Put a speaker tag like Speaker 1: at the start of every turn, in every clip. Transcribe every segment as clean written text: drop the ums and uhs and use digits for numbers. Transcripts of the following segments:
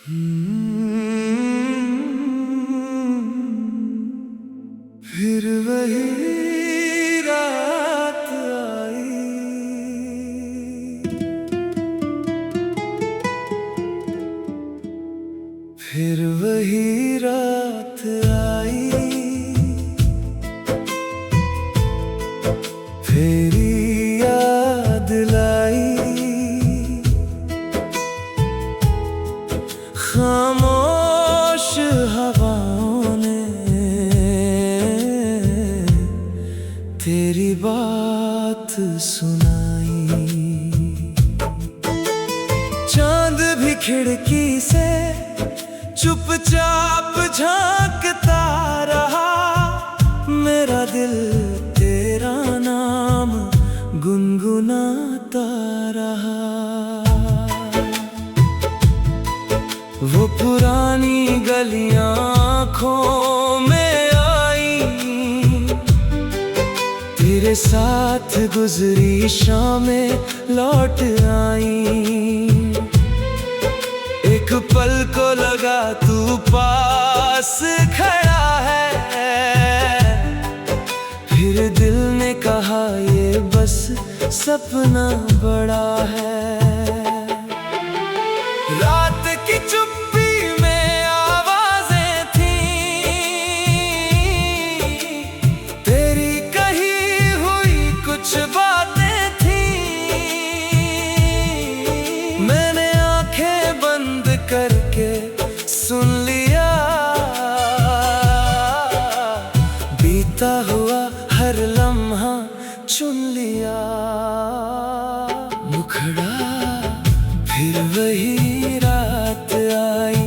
Speaker 1: फिर वही रात आई, फिर वही रात आई, फेरी याद लाई। खामोश हवाओं ने तेरी बात सुनाई। चांद भी खिड़की से चुपचाप झांकता रहा। मेरा दिल तेरा नाम गुनगुनाता रहा। वो पुरानी गलियां आँखों में आई, तेरे साथ गुजरी शामें लौट आई। एक पल को लगा तू पास खड़ा है, फिर दिल ने कहा ये बस सपना बड़ा है। रात की चुप्पी में आवाजें थीं, तेरी कही हुई कुछ बातें थीं। मैंने आंखें बंद करके सुन लिया, बीता हुआ हर लम्हा चुन लिया। मुखड़ा फिर वही रात आई,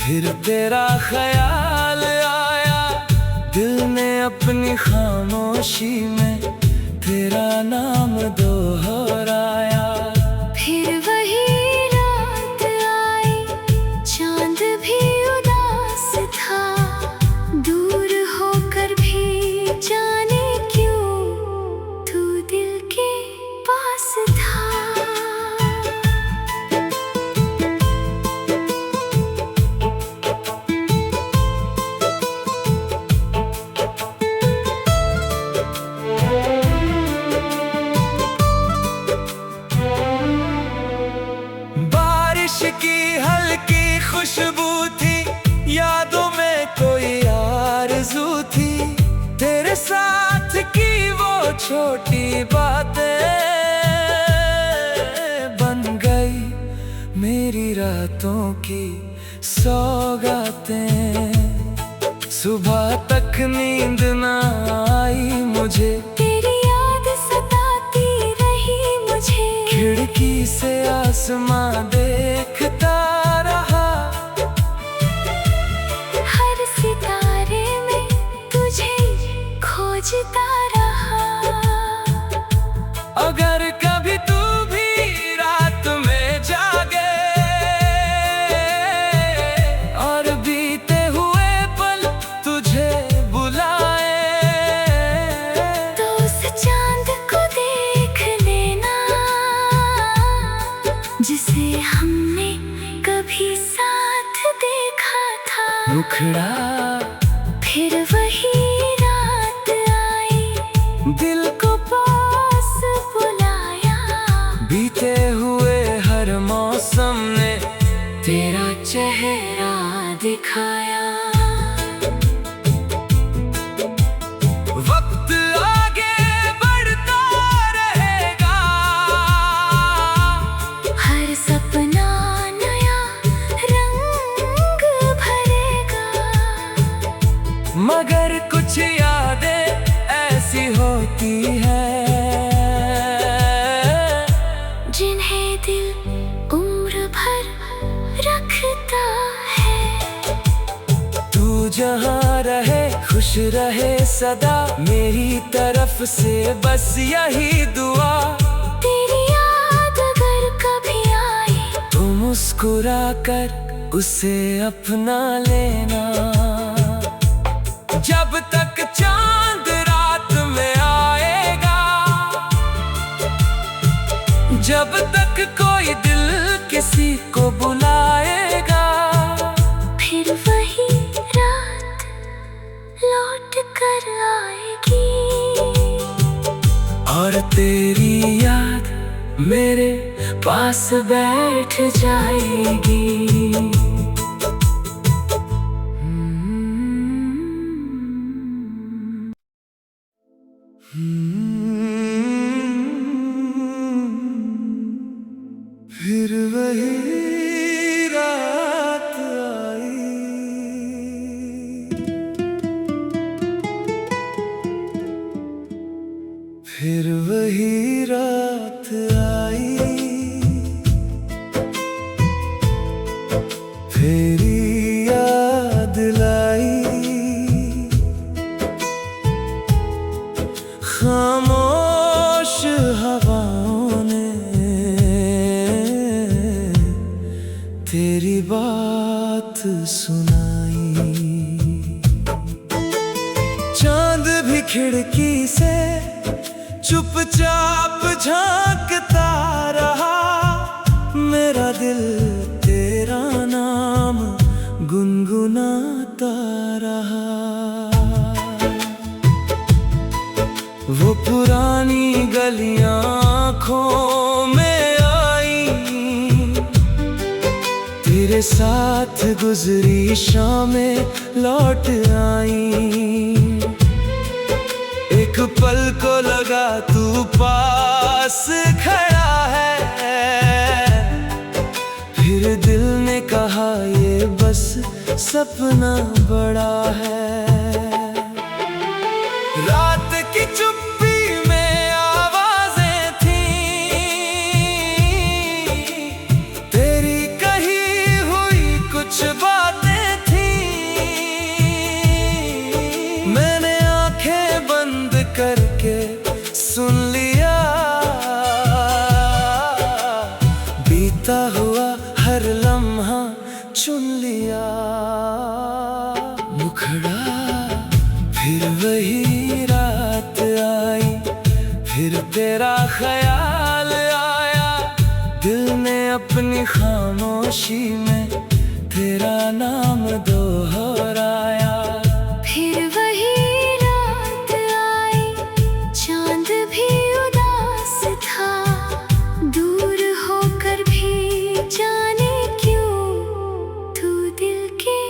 Speaker 1: फिर तेरा ख्याल आया। दिल ने अपनी खामोशी में तेरा नाम दोहराया।
Speaker 2: फिर वही रात आई, चांद भी उदास था। दूर होकर भी जाने क्यों तू दिल के पास था।
Speaker 1: बारिश की हल्की खुशबू थी, यादों में कोई आरज़ू थी। तेरे साथ की वो छोटी बातें बन गई मेरी रातों की सौगातें। सुबह तक नींद ना आई मुझे,
Speaker 2: तेरी याद सताती रही मुझे।
Speaker 1: खिड़की से आसमां देखता रहा।
Speaker 2: हर सितारे में तुझे खोजता रहा।
Speaker 1: अगर कभी तू भी रात में जागे और बीते हुए पल तुझे बुलाए,
Speaker 2: तो उस चांद को देख लेना जिसे हमने कभी साथ देखा था।
Speaker 1: मुखड़ा
Speaker 2: फिर वही रात आई,
Speaker 1: दिल को
Speaker 2: पास बुलाया।
Speaker 1: बीते हुए हर मौसम ने
Speaker 2: तेरा चेहरा दिखाया।
Speaker 1: वक्त आगे बढ़ता रहेगा,
Speaker 2: हर सपना नया रंग भरेगा।
Speaker 1: मगर कुछ यादें ऐसी होती हैं
Speaker 2: जिन्हें दिल उम्र भर रखता है।
Speaker 1: तू जहाँ रहे खुश रहे सदा, मेरी तरफ से बस यही दुआ।
Speaker 2: तेरी याद अगर कभी आई
Speaker 1: तो मुस्कुरा कर उसे अपना लेना। जब तक चांद रात में आएगा, जब तक कोई दिल किसी को बुलाएगा, और तेरी याद मेरे पास बैठ जाएगी। फिर वही रात आई, फिर वही रात आई, तेरी याद लाई, खामोश हवाओं ने तेरी बात सुनाई। चांद भी खिड़की से चुपचाप झांकता रहा, मेरा दिल तेरा नाम गुनगुनाता रहा। वो पुरानी गलियां आँखों में आई, तेरे साथ गुजरी शामें लौट आई। एक पल को लगा तू पास खड़ा है, फिर दिल ने कहा ये बस सपना बड़ा है। रात की चुप्पी में आवाजें थीं, तेरी कही हुई कुछ बातें थीं। मैंने आंखें बंद करके सुन लिया, बीता हुआ हर लम्हा चुन लिया। मुखड़ा फिर वही रात आई, फिर तेरा ख्याल आया, दिल ने अपनी खामोशी में तेरा नाम दोहराया।
Speaker 2: फिर वही रात आई, चांद भी उदास था, दूर होकर भी जाने क्यों तू दिल के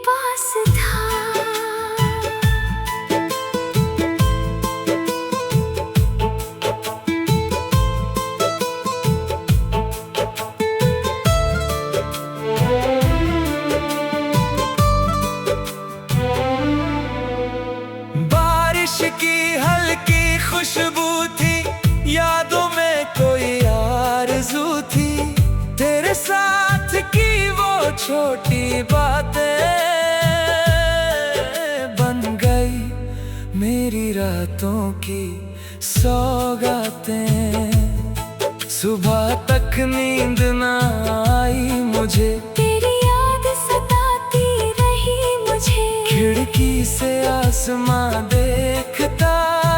Speaker 2: पास था।
Speaker 1: बारिश की हल्की खुशबू थी, यादों में कोई आरज़ू थी, तेरे साथ की वो छोटी बातें बन गई मेरी रातों की सौगातें। सुबह तक नींद ना आई मुझे,
Speaker 2: तेरी याद सताती रही मुझे,
Speaker 1: खिड़की से आसमां देखता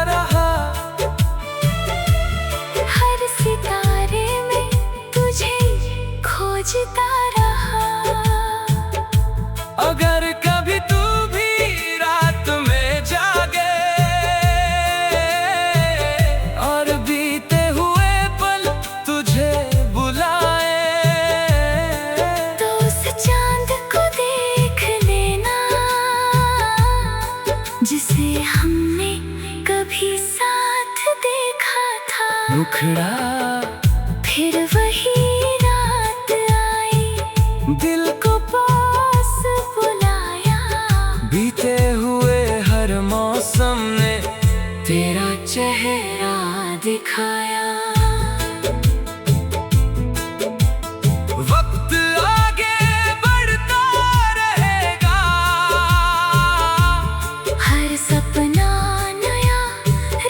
Speaker 1: रहा,
Speaker 2: हर सितारे में तुझे खोजता रहा।
Speaker 1: अगर कभी तू भी रात में जागे और बीते हुए पल तुझे बुलाए,
Speaker 2: तो उस चांद को देख लेना जिसे हमने कभी साथ देखा था।
Speaker 1: मुखड़ा
Speaker 2: फिर वही रात आई,
Speaker 1: दिल को
Speaker 2: पास बुलाया,
Speaker 1: बीते हुए हर मौसम ने तेरा चेहरा दिखाया। वक्त आगे बढ़ता रहेगा,
Speaker 2: हर सपना नया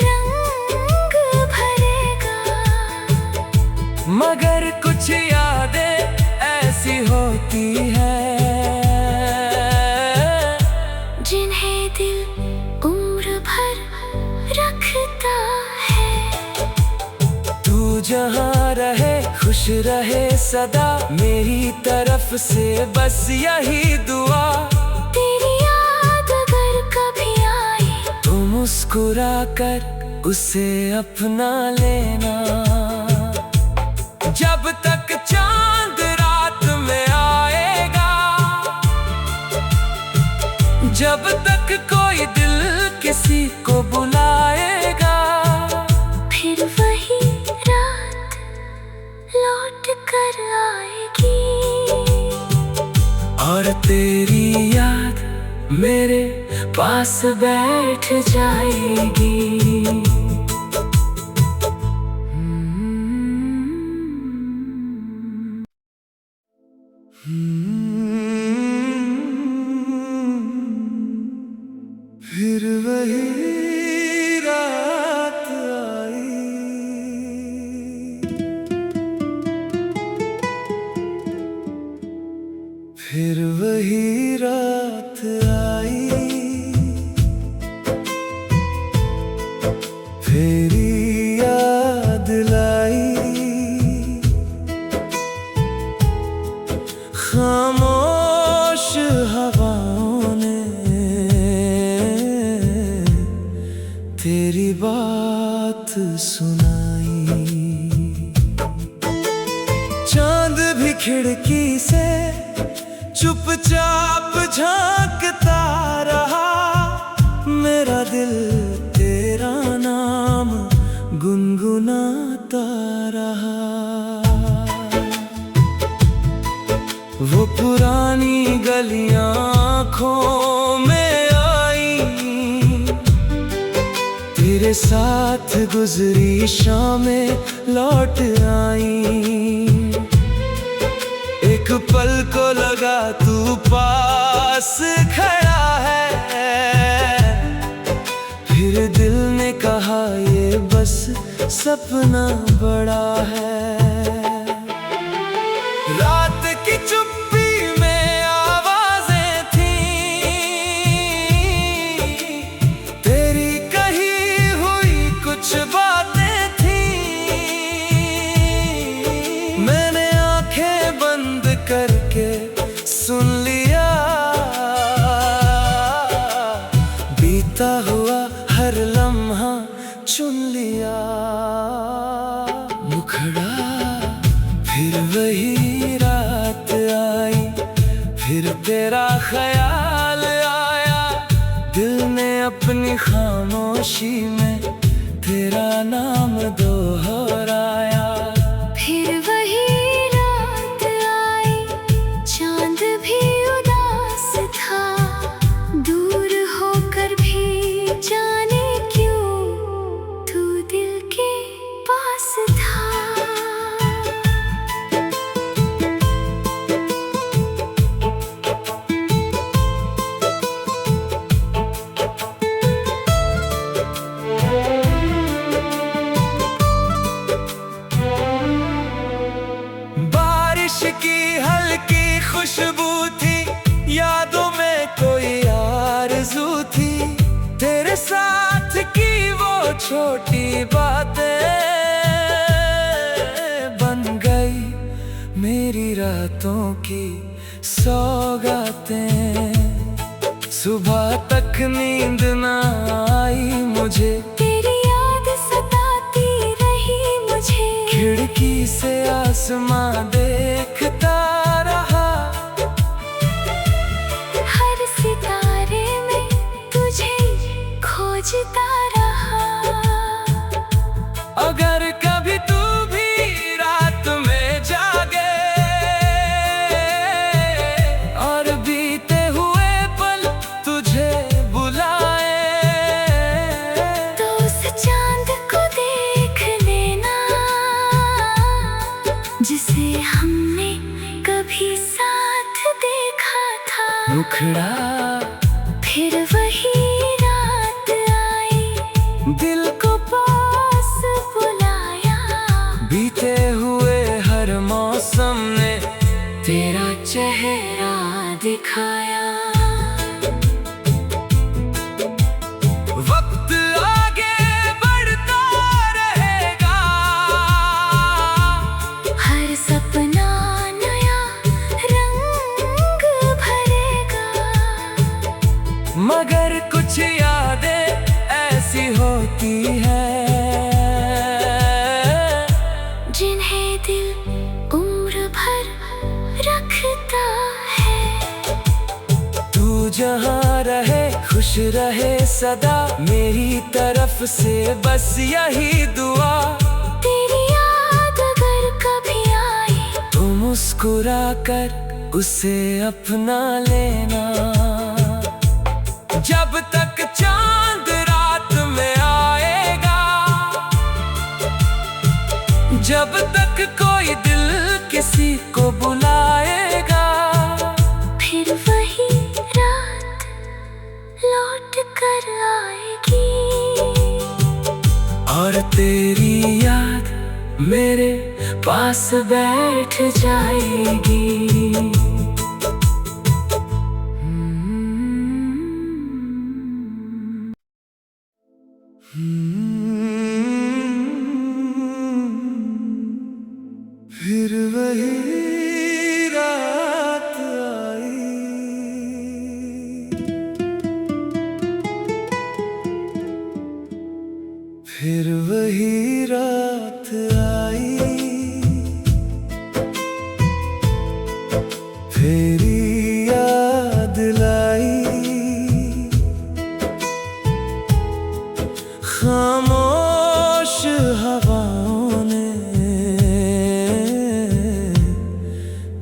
Speaker 2: रंग भरेगा,
Speaker 1: मगर कुछ यादें ऐसी होती है
Speaker 2: जिन्हें दिल उम्र भर रखता है।
Speaker 1: तू जहाँ रहे खुश रहे सदा, मेरी तरफ से बस यही दुआ।
Speaker 2: तेरी याद अगर कभी आई
Speaker 1: तो मुस्कुरा कर उसे अपना लेना। जब तक चांद रात में आएगा, जब तक कोई दिल किसी को बुलाएगा,
Speaker 2: फिर वही रात लौट कर आएगी
Speaker 1: और तेरी याद मेरे पास बैठ जाएगी। फिर वही रात आई, फिर वही रात आई, तेरी याद लाई। खामोश हवाओं ने तेरी बात सुनाई। चांद भी खिड़की से चुपचाप झांकता रहा, मेरा दिल तेरा नाम गुनगुनाता रहा। वो पुरानी गलियां आँखों में आई, तेरे साथ गुजरी शामें लौट आई। एक पल को लगा तू पास खड़ा है, फिर दिल ने कहा ये बस सपना बड़ा है। रात की चुप्पी में आवाजें थीं, तेरी कही हुई कुछ बातें थीं। मैंने आंखें बंद करके सुन लिया, बीता हुआ हर लम्हा चुन लिया। मुखड़ा फिर वही रात आई, फिर तेरा ख्याल आया, दिल ने अपनी खामोशी में तेरा नाम दोहराया।
Speaker 2: फिर वही रात आई, चांद भी उदास था, दूर होकर भी जाने क्यों तू दिल के पास था।
Speaker 1: बारिश की हल्की खुशबू थी, यादों में कोई आरज़ू थी, तेरे साथ की वो छोटी बातें बन गई मेरी रातों की सौगातें। सुबह तक नींद ना आई मुझे,
Speaker 2: तेरी याद सताती रही मुझे,
Speaker 1: खिड़की से आसमां देखता रहा,
Speaker 2: हर सितारे में तुझे खोजता रहा।
Speaker 1: अगर कभी तू भी रात में जागे और बीते हुए पल तुझे बुलाए,
Speaker 2: तो उस चांद को देख लेना जिसे हमने कभी साथ देखा था।
Speaker 1: मुखड़ा
Speaker 2: फिर वही रात आई,
Speaker 1: दिल को
Speaker 2: पास बुलाया,
Speaker 1: बीते हुए हर मौसम ने तेरा चेहरा दिखाया। वक्त आगे बढ़ता रहेगा,
Speaker 2: हर सपना नया रंग भरेगा,
Speaker 1: मगर कुछ यादें ऐसी होती है जहाँ रहे खुश रहे सदा, मेरी तरफ से बस यही दुआ।
Speaker 2: तेरी याद अगर कभी आई
Speaker 1: तो मुस्कुरा कर उसे अपना लेना। जब तक चांद रात में आएगा, जब तक कोई दिल किसी को बुलाएगा,
Speaker 2: फिर वही रात लौट कर आएगी।
Speaker 1: और तेरी याद मेरे पास बैठ जाएगी। फिर वही रात आई, फिर वही रात आई, तेरी याद लाई। खामोश हवाओं ने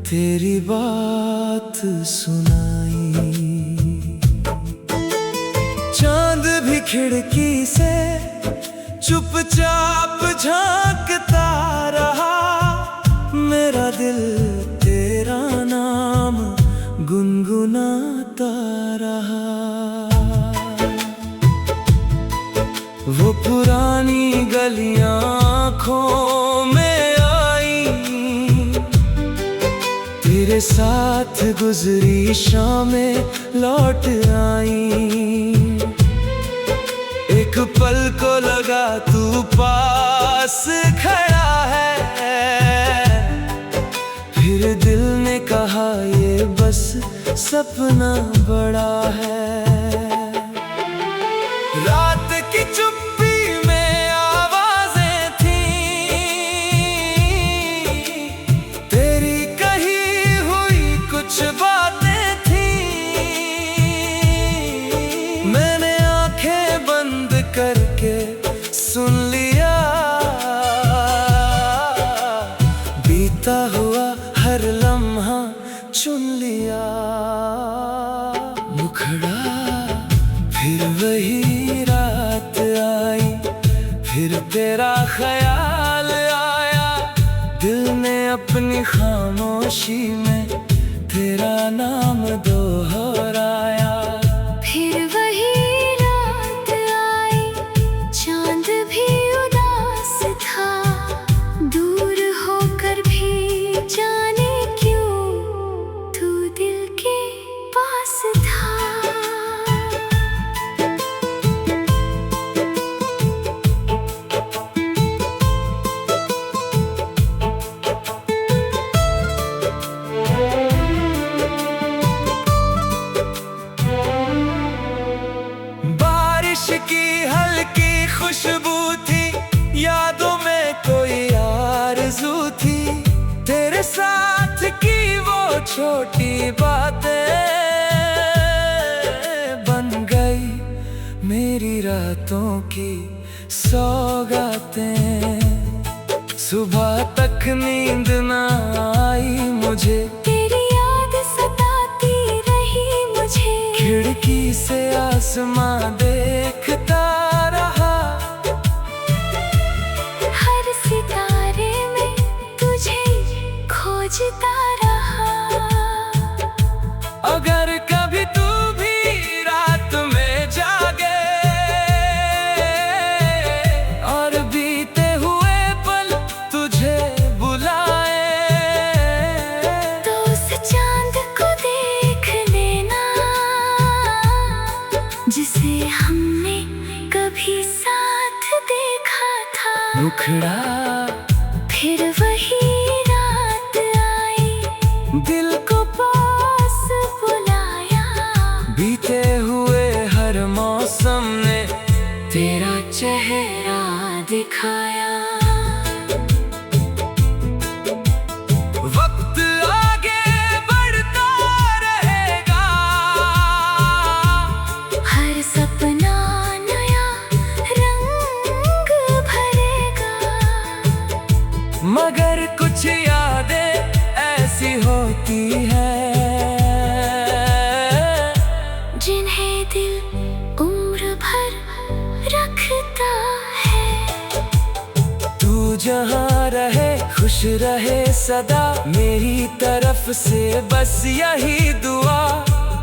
Speaker 1: तेरी बात सुनाई। चांद भी खिड़की से चुपचाप झांकता रहा, मेरा दिल तेरा नाम गुनगुनाता रहा। वो पुरानी गलियां आँखों में आई, तेरे साथ गुजरी शामें लौट आई। एक पल को लगा तू पास खड़ा है, फिर दिल ने कहा ये बस सपना बड़ा है। रात की चुप्पी में आवाजें थीं, तेरी कही हुई कुछ बातें थीं। मैंने आंखें बंद करके सुन लिया, बीता हुआ हर लम्हा चुन लिया। मुखड़ा फिर वही रात आई, फिर तेरा ख्याल आया, दिल ने अपनी खामोशी में तेरा नाम दोहराया।
Speaker 2: फिर वही रात आई, चांद भी उदास था, दूर होकर भी जाने क्यों तू दिल के पास था।
Speaker 1: बारिश की हल्की खुशबू थी, यादों में कोई आरज़ू थी, तेरे साथ की वो छोटी बातें बन गई मेरी रातों की सौगातें। सुबह तक नींद ना आई मुझे,
Speaker 2: तेरी याद सताती रही मुझे,
Speaker 1: खिड़की से आसमां देखता रहा।
Speaker 2: हर सितारे में तुझे खोजता रहा।
Speaker 1: अगर कभी तू भी रात में जागे और बीते हुए पल तुझे बुलाए,
Speaker 2: तो उस चांद को देख लेना जिसे हमने कभी साथ देखा था।
Speaker 1: मुखड़ा
Speaker 2: फिर वही रात आई,
Speaker 1: दिल को
Speaker 2: पास बुलाया,
Speaker 1: बीते हुए हर मौसम ने तेरा चेहरा दिखाया। वक्त आगे बढ़ता रहेगा, वही है
Speaker 2: जिन्हें दिल उम्र भर रखता है।
Speaker 1: तू जहाँ रहे खुश रहे सदा, मेरी तरफ से बस यही दुआ।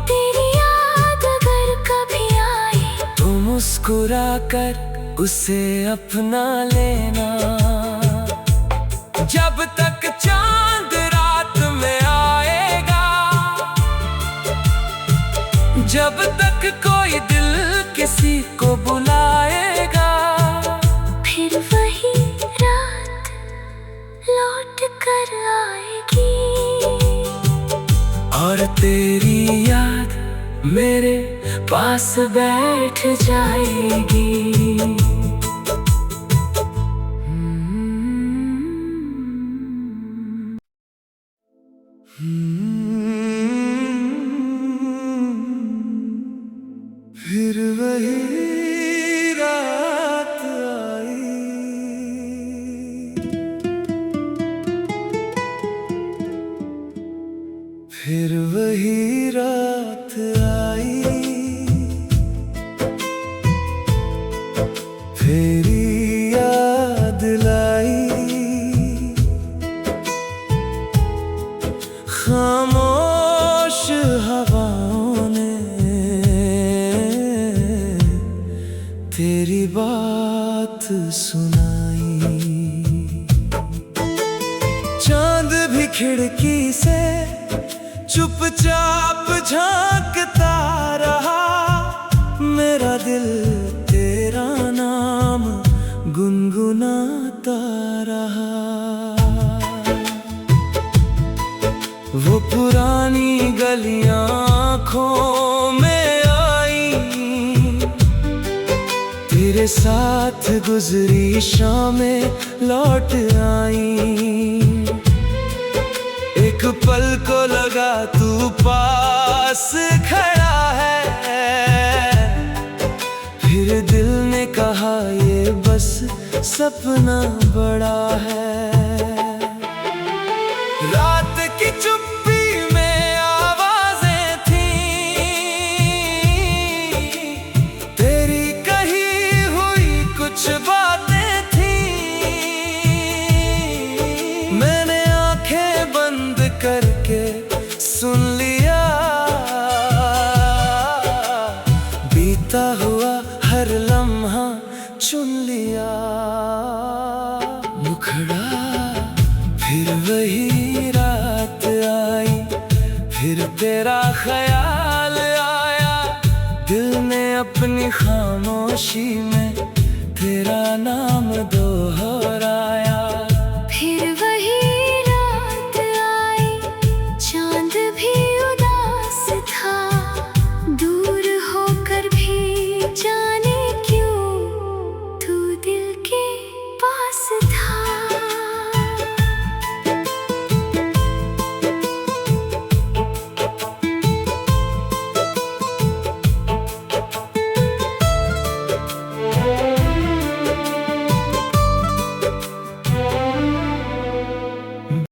Speaker 2: तेरी याद अगर कभी आए
Speaker 1: तो मुस्कुरा कर उसे अपना लेना। जब तक चांद रात में आएगा, जब तक कोई दिल किसी को बुलाएगा,
Speaker 2: फिर वही रात लौट कर आएगी।
Speaker 1: और तेरी याद मेरे पास बैठ जाएगी। फिर वही रात आई, फिर वही रात आई, तेरी याद लाई। खामोश हवाओं ने तेरी बात सुनाई। चांद भी खिड़की से चुपचाप झांकता रहा, मेरा दिल तेरा नाम गुनगुनाता रहा। वो पुरानी गलियां आँखों में आई, तेरे साथ गुजरी शामें लौट आई। एक पल को लगा तू पास खड़ा है, फिर दिल ने कहा ये बस सपना बड़ा है। रात की चुप्पी में आवाजें थीं, तेरी कही हुई कुछ बातें थीं। मैंने आंखें बंद करके सुन लिया, बीता हुआ हर लम्हा चुन लिया। मुखड़ा फिर वही रात आई, फिर तेरा ख्याल आया। दिल ने अपनी खामोशी में तेरा नाम दोहराया।